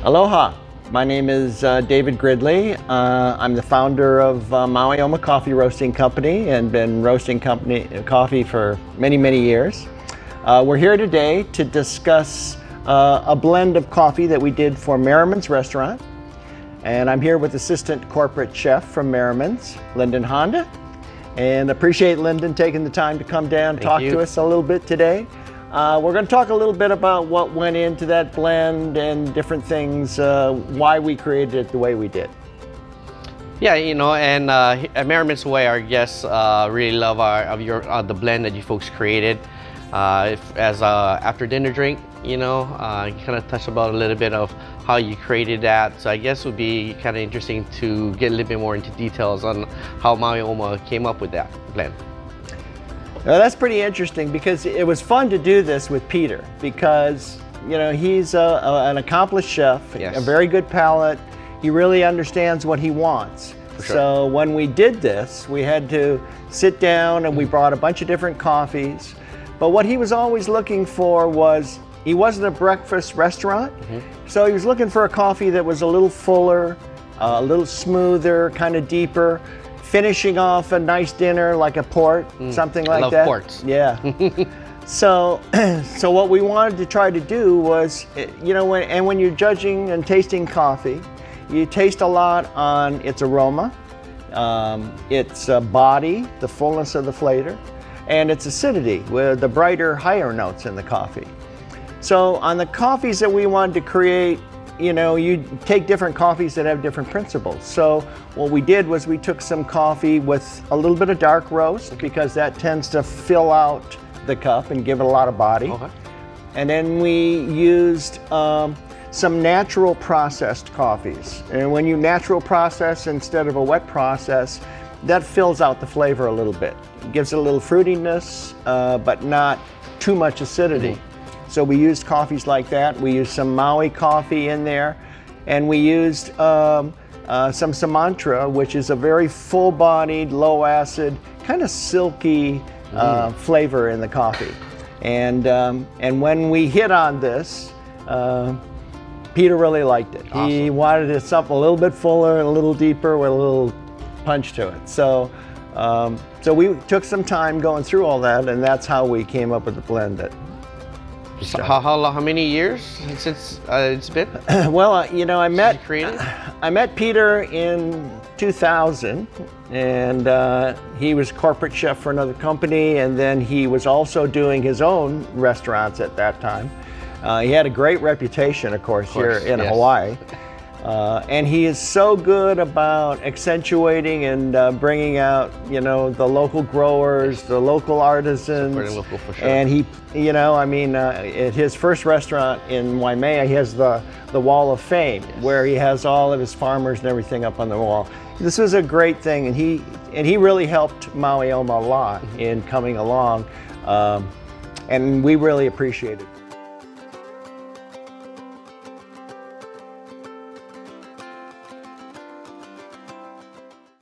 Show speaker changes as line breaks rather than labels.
Aloha, my name is David Gridley. I'm the founder of Maui Oma Coffee Roasting Company and been roasting coffee for many, many years. We're here today to discuss a blend of coffee that we did for Merriman's restaurant. And I'm here with Assistant Corporate Chef from Merriman's, Lyndon. And appreciate Lyndon taking the time to come down and talk to us a little bit today. We're going to talk a little bit about what went into that blend and different things, why we created it the way we did.
Yeah, you know, and at Merriman's Way, our guests really love the blend that you folks created. As after dinner drink, you know, kind of touch about a little bit of how you created that. So I guess it would be kind of interesting to get a little bit more into details on how Maui Oma came up with that blend.
Now, that's pretty interesting because it was fun to do this with Peter because, you know, he's an accomplished chef, a very good palate. He really understands what he wants. Sure. So when we did this, we had to sit down and we brought a bunch of different coffees. But what he was always looking for was, he wasn't a breakfast restaurant, so he was looking for a coffee that was a little fuller, a little smoother, kind of deeper, finishing off a nice dinner like a port, something like that.
I love ports.
Yeah. So what we wanted to try to do was, you know, when you're judging and tasting coffee, you taste a lot on its aroma, its body, the fullness of the flavor, and its acidity, with the brighter, higher notes in the coffee. So on the coffees that we wanted to create, you know, you take different coffees that have different principles. So what we did was we took some coffee with a little bit of dark roast because that tends to fill out the cup and give it a lot of body. Okay. And then we used some natural processed coffees. And when you natural process instead of a wet process, that fills out the flavor a little bit. It gives it a little fruitiness, but not too much acidity. So we used coffees like that. We used some Maui coffee in there, and we used some Sumatra, which is a very full-bodied, low-acid, kind of silky flavor in the coffee. And when we hit on this, Peter really liked it. Awesome. He wanted it something a little bit fuller, a little deeper, with a little punch to it. So we took some time going through all that, and that's how we came up with the blend.
So how many years since it's been?
Well, you know, I met Peter in 2000, and he was corporate chef for another company, and then he was also doing his own restaurants at that time. He had a great reputation, of course, here in Hawaii. And he is so good about accentuating and bringing out, you know, the local growers, the local artisans. Supporting local for sure. And he, you know, I mean, at his first restaurant in Waimea, he has the Wall of Fame, where he has all of his farmers and everything up on the wall. This was a great thing, and he really helped Maui Oma a lot in coming along, and we really appreciate it.